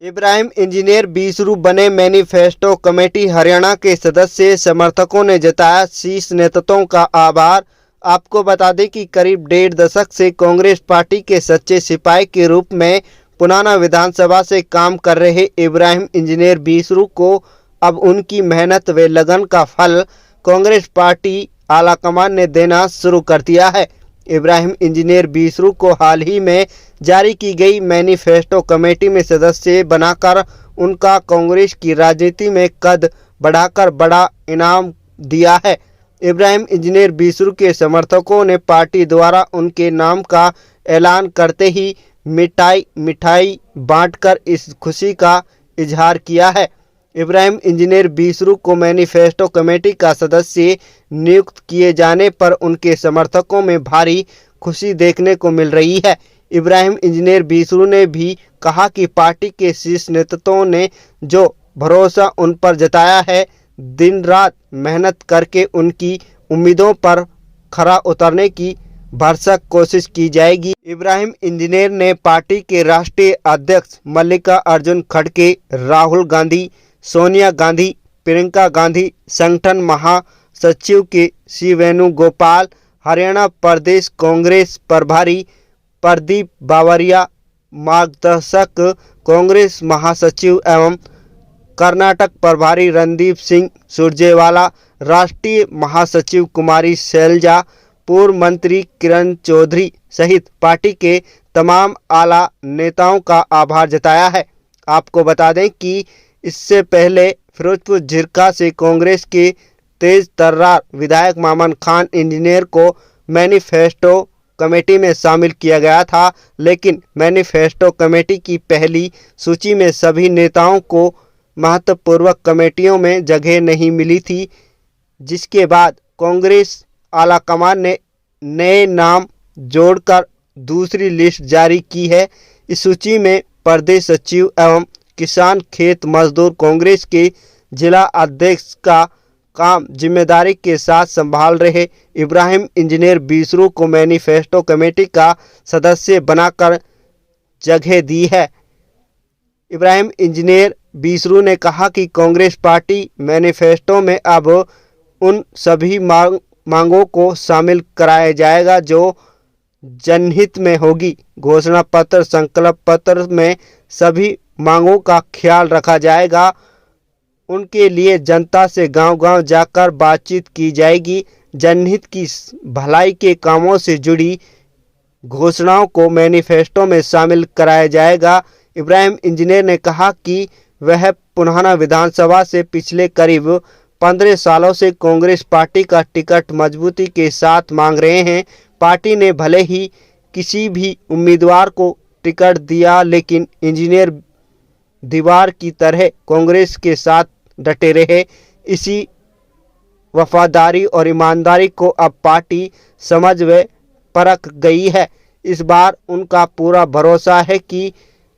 Ibrahim engineer बीसरू बने। Manifesto committee Haryana के सदस्य समर्थकों ने जताया शीर्ष नेतृत्व का आभार। आपको बता दें कि करीब 1.5 दशक से कांग्रेस पार्टी के सच्चे सिपाही के रूप में पुराना विधानसभा से काम कर रहे इब्राहिम इंजीनियर बीसरू को अब उनकी मेहनत व लगन का फल कांग्रेस पार्टी आलाकमान ने देना शुरू कर दिया है। इब्राहिम इंजीनियर बीसरू को हाल ही में जारी की गई मैनिफेस्टो कमेटी में सदस्य बनाकर उनका कांग्रेस की राजनीति में कद बढ़ाकर बड़ा इनाम दिया है। इब्राहिम इंजीनियर बीसरू के समर्थकों ने पार्टी द्वारा उनके नाम का ऐलान करते ही मिठाई बांटकर इस खुशी का इजहार किया है। इब्राहिम इंजीनियर बीसरू को मैनिफेस्टो कमेटी का सदस्य नियुक्त किए जाने पर उनके समर्थकों में भारी खुशी देखने को मिल रही है। इब्राहिम इंजीनियर बीसरू ने भी कहा कि पार्टी के शीर्ष नेतृत्व ने जो भरोसा उन पर जताया है, दिन रात मेहनत करके उनकी उम्मीदों पर खरा उतरने की भरसक कोशिश की जाएगी। इब्राहिम इंजीनियर ने पार्टी के राष्ट्रीय अध्यक्ष मल्लिकार्जुन खड़गे, राहुल गांधी, सोनिया गांधी, प्रियंका गांधी, संगठन महासचिव के सी वेणुगोपाल, हरियाणा प्रदेश कांग्रेस प्रभारी प्रदीप बावरिया, मार्गदर्शक कांग्रेस महासचिव एवं कर्नाटक प्रभारी रणदीप सिंह सुरजेवाला, राष्ट्रीय महासचिव कुमारी शैलजा, पूर्व मंत्री किरण चौधरी सहित पार्टी के तमाम आला नेताओं का आभार जताया है। आपको बता दें कि इससे पहले फिरोजपुर झिरका से कांग्रेस के तेज तर्रार विधायक मामन खान इंजीनियर को मैनिफेस्टो कमेटी में शामिल किया गया था, लेकिन मैनिफेस्टो कमेटी की पहली सूची में सभी नेताओं को महत्वपूर्वक कमेटियों में जगह नहीं मिली थी, जिसके बाद कांग्रेस आलाकमान ने नए नाम जोड़कर दूसरी लिस्ट जारी की है। इस सूची में प्रदेश सचिव एवं किसान खेत मजदूर कांग्रेस के जिला अध्यक्ष का काम जिम्मेदारी के साथ संभाल रहे इब्राहिम इंजीनियर बीसरू को मैनिफेस्टो कमेटी का सदस्य बनाकर जगह दी है। इब्राहिम इंजीनियर बीसरू ने कहा कि कांग्रेस पार्टी मैनिफेस्टो में अब उन सभी मांगों को शामिल कराया जाएगा जो जनहित में होगी। घोषणा पत्र, संकल्प पत्र में सभी मांगों का ख्याल रखा जाएगा। उनके लिए जनता से गांव-गांव जाकर बातचीत की जाएगी। जनहित की भलाई के कामों से जुड़ी घोषणाओं को मैनिफेस्टो में शामिल कराया जाएगा। इब्राहिम इंजीनियर ने कहा कि वह पुराना विधानसभा से पिछले करीब 15 सालों से कांग्रेस पार्टी का टिकट मजबूती के साथ मांग रहे हैं। पार्टी ने भले ही किसी भी उम्मीदवार को टिकट दिया, लेकिन इंजीनियर दीवार की तरह कांग्रेस के साथ डटे रहे। इसी वफादारी और ईमानदारी को अब पार्टी समझ व परख गई है। इस बार उनका पूरा भरोसा है कि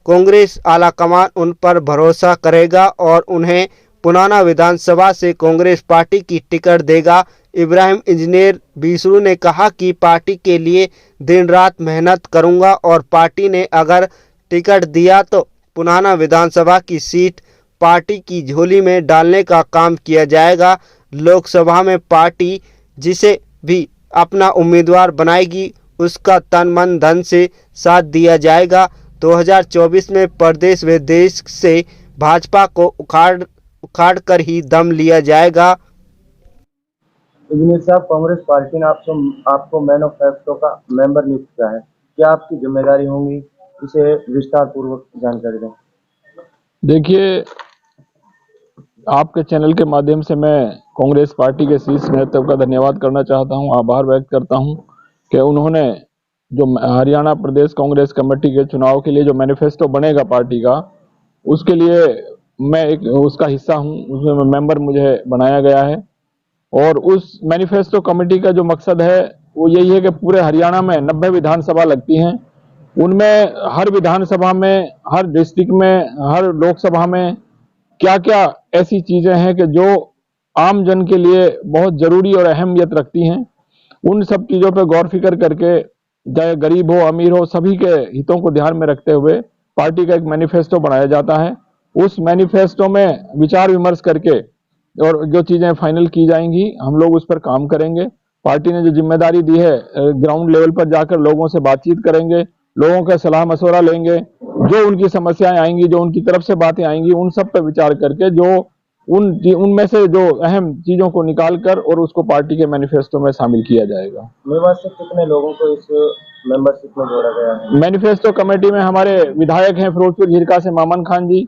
कांग्रेस आलाकमान उन पर भरोसा करेगा और उन्हें पुराना विधानसभा से कांग्रेस पार्टी की टिकट देगा। इब्राहिम इंजीनियर बीसरू ने कहा कि पार्टी के लिए दिन रात मेहनत करूंगा और पार्टी ने अगर टिकट दिया तो पुराना विधानसभा की सीट पार्टी की झोली में डालने का काम किया जाएगा। लोकसभा में पार्टी जिसे भी अपना उम्मीदवार बनाएगी उसका तन मन धन से साथ दिया जाएगा। 2024 में प्रदेश व देश से भाजपा को उखाड़ कर ही दम लिया जाएगा। इंजीनियर साहब, कांग्रेस पार्टी ने आपको मैनिफेस्टो का मेंबर नियुक्त किया है, क्या आपकी जिम्मेदारी होंगी? इसे विस्तार पूर्वक जानकारी दें। देखिए, आपके चैनल के माध्यम से मैं कांग्रेस पार्टी के शीर्ष नेतृत्व का धन्यवाद करना चाहता हूं, आभार व्यक्त करता हूं कि उन्होंने जो हरियाणा प्रदेश कांग्रेस कमेटी के चुनाव के लिए जो मैनिफेस्टो बनेगा पार्टी का, उसके लिए मैं एक उसका हिस्सा हूं, उसमें मेंबर मुझे बनाया गया है। और उस मैनिफेस्टो कमेटी का जो मकसद है वो यही है कि पूरे हरियाणा में 90 विधानसभा लगती हैं, उनमें हर विधानसभा में, हर डिस्ट्रिक्ट में, हर लोकसभा में क्या क्या ऐसी चीजें हैं कि जो आम जन के लिए बहुत जरूरी और अहमियत रखती हैं, उन सब चीजों पर गौर फिक्र करके, चाहे गरीब हो अमीर हो, सभी के हितों को ध्यान में रखते हुए पार्टी का एक मैनिफेस्टो बनाया जाता है। उस मैनिफेस्टो में विचार विमर्श करके और जो चीजें फाइनल की जाएंगी हम लोग उस पर काम करेंगे। पार्टी ने जो जिम्मेदारी दी है ग्राउंड लेवल पर जाकर लोगों से बातचीत करेंगे, लोगों का सलाह मशवरा लेंगे, जो उनकी समस्याएं आएंगी, जो उनकी तरफ से बातें आएंगी, उन सब पर विचार करके जो उनमें से जो अहम चीजों को निकाल कर और उसको पार्टी के मैनिफेस्टो में शामिल किया जाएगा। मेवात से कितने लोगों को इस मेंबरशिप में जोड़ा गया है? मैनिफेस्टो कमेटी में हमारे विधायक हैं फिरोजपुर झिरका से मामन खान जी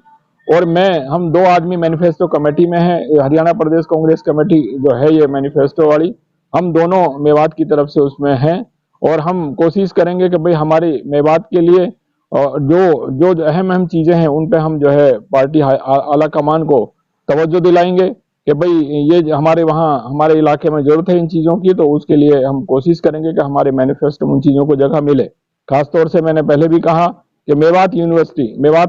और मैं, हम 2 आदमी मैनिफेस्टो कमेटी में हैं। हरियाणा प्रदेश कांग्रेस कमेटी जो है ये मैनिफेस्टो वाली, हम दोनों मेवात की तरफ से उसमें हैं और हम कोशिश करेंगे कि भाई हमारी मेवात के लिए जो अहम चीजें हैं उन पे हम जो है पार्टी आला कमान को तवज्जो दिलाएंगे कि भाई ये हमारे वहाँ हमारे इलाके में जरूरत है इन चीजों की, तो उसके लिए हम कोशिश करेंगे कि हमारे मैनिफेस्टो में उन चीजों को जगह मिले। खासतौर से मैंने पहले भी कहा कि मेवात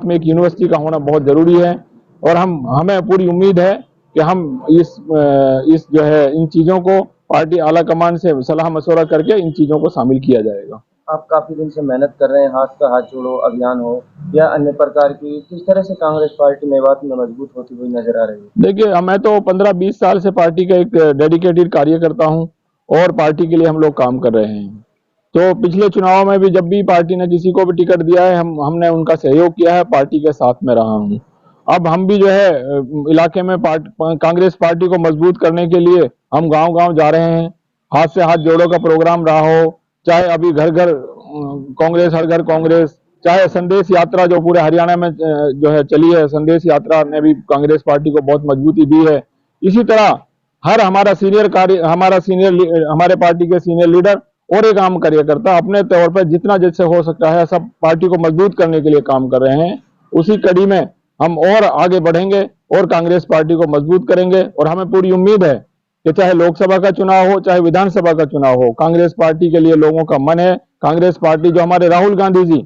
में एक यूनिवर्सिटी का होना बहुत जरूरी है और हमें पूरी उम्मीद है कि हम इस जो है इन चीजों को पार्टी आला कमान से सलाह मशवरा करके इन चीजों को शामिल किया जाएगा। आप काफी दिन से मेहनत कर रहे हैं, हाथ का हाथ जोड़ो अभियान हो या अन्य प्रकार की, किस तरह से कांग्रेस पार्टी मेवात में मजबूत होती हुई नजर आ रही है? देखिए, मैं तो 15-20 साल से पार्टी का एक डेडिकेटेड कार्यकर्ता हूं और पार्टी के लिए हम लोग काम कर रहे हैं। तो पिछले चुनाव में भी जब भी पार्टी ने किसी को भी टिकट दिया है हमने उनका सहयोग किया है, पार्टी के साथ में रहा हूं। अब हम भी जो है इलाके में कांग्रेस पार्टी को मजबूत करने के लिए हम गांव-गांव जा रहे हैं। हाथ से हाथ जोड़ो का प्रोग्राम रहा हो, चाहे अभी घर घर कांग्रेस हर घर कांग्रेस, चाहे संदेश यात्रा जो पूरे हरियाणा में जो है चली है, संदेश यात्रा ने भी कांग्रेस पार्टी को बहुत मजबूती दी है। इसी तरह हमारे पार्टी के सीनियर लीडर और एक आम कार्यकर्ता अपने तौर पर जितना जैसे हो सकता है सब पार्टी को मजबूत करने के लिए काम कर रहे हैं। उसी कड़ी में हम और आगे बढ़ेंगे और कांग्रेस पार्टी को मजबूत करेंगे और हमें पूरी उम्मीद है कि चाहे लोकसभा का चुनाव हो चाहे विधानसभा का चुनाव हो, कांग्रेस पार्टी के लिए लोगों का मन है। कांग्रेस पार्टी जो हमारे राहुल गांधी जी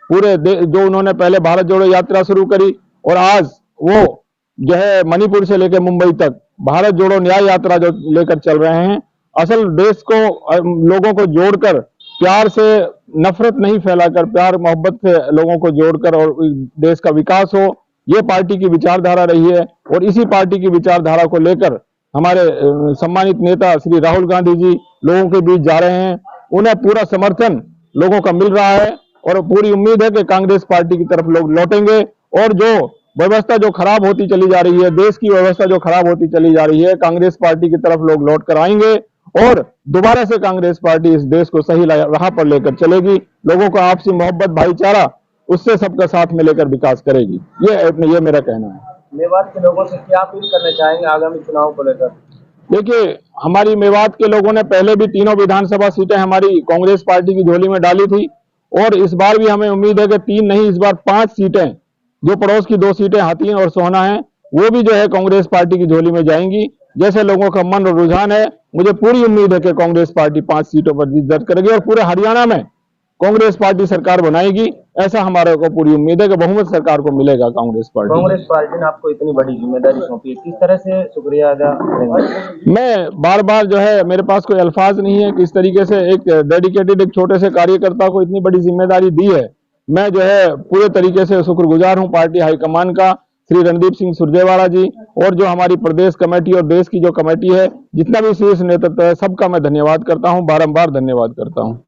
जो उन्होंने पहले भारत जोड़ो यात्रा शुरू करी और आज वो जो है मणिपुर से लेकर मुंबई तक भारत जोड़ो न्याय यात्रा जो लेकर चल रहे हैं, असल देश को लोगों को जोड़कर प्यार से, नफरत नहीं फैलाकर प्यार मोहब्बत से लोगों को जोड़कर और देश का विकास हो, ये पार्टी की विचारधारा रही है। और इसी पार्टी की विचारधारा को लेकर हमारे सम्मानित नेता श्री राहुल गांधी जी लोगों के बीच जा रहे हैं। उन्हें पूरा समर्थन लोगों का मिल रहा है और पूरी उम्मीद है कि कांग्रेस पार्टी की तरफ लोग लौटेंगे और जो व्यवस्था जो खराब होती चली जा रही है, देश की व्यवस्था जो खराब होती चली जा रही है, कांग्रेस पार्टी की तरफ लोग लौट कर आएंगे और दोबारा से कांग्रेस पार्टी इस देश को सही राह पर लेकर चलेगी। लोगों को आपसी मोहब्बत, भाईचारा, उससे सबका साथ में लेकर विकास करेगी। ये मेरा कहना है। मेवात के लोगों से क्या अपील करना चाहेंगे आगामी चुनाव को लेकर? देखिए, हमारी मेवात के लोगों ने पहले भी 3 विधानसभा सीटें हमारी कांग्रेस पार्टी की झोली में डाली थी और इस बार भी हमें उम्मीद है कि 3 नहीं, इस बार 5 सीटें, जो पड़ोस की 2 सीटें हाथीन और सोहना हैं, वो भी जो है कांग्रेस पार्टी की झोली में जाएंगी। जैसे लोगों का मन और रुझान है, मुझे पूरी उम्मीद है कि कांग्रेस पार्टी 5 सीटों पर जीत दर्ज करेगी और पूरे हरियाणा में कांग्रेस पार्टी सरकार बनाएगी। ऐसा हमारे को पूरी उम्मीद है कि बहुमत सरकार को मिलेगा कांग्रेस पार्टी ने आपको इतनी बड़ी जिम्मेदारी सौंपी है, किस तरह से शुक्रिया अदा करेंगे? मैं बार बार जो है, मेरे पास कोई अल्फाज नहीं है किस तरीके से एक डेडिकेटेड एक छोटे से कार्यकर्ता को इतनी बड़ी जिम्मेदारी दी है। मैं जो है पूरे तरीके से शुक्रगुजार हूं पार्टी हाईकमान का, श्री रणदीप सिंह सुरजेवाला जी और जो हमारी प्रदेश कमेटी और देश की जो कमेटी है, जितना भी शीर्ष नेतृत्व है, सबका मैं धन्यवाद करता हूं, बारंबार धन्यवाद करता हूं।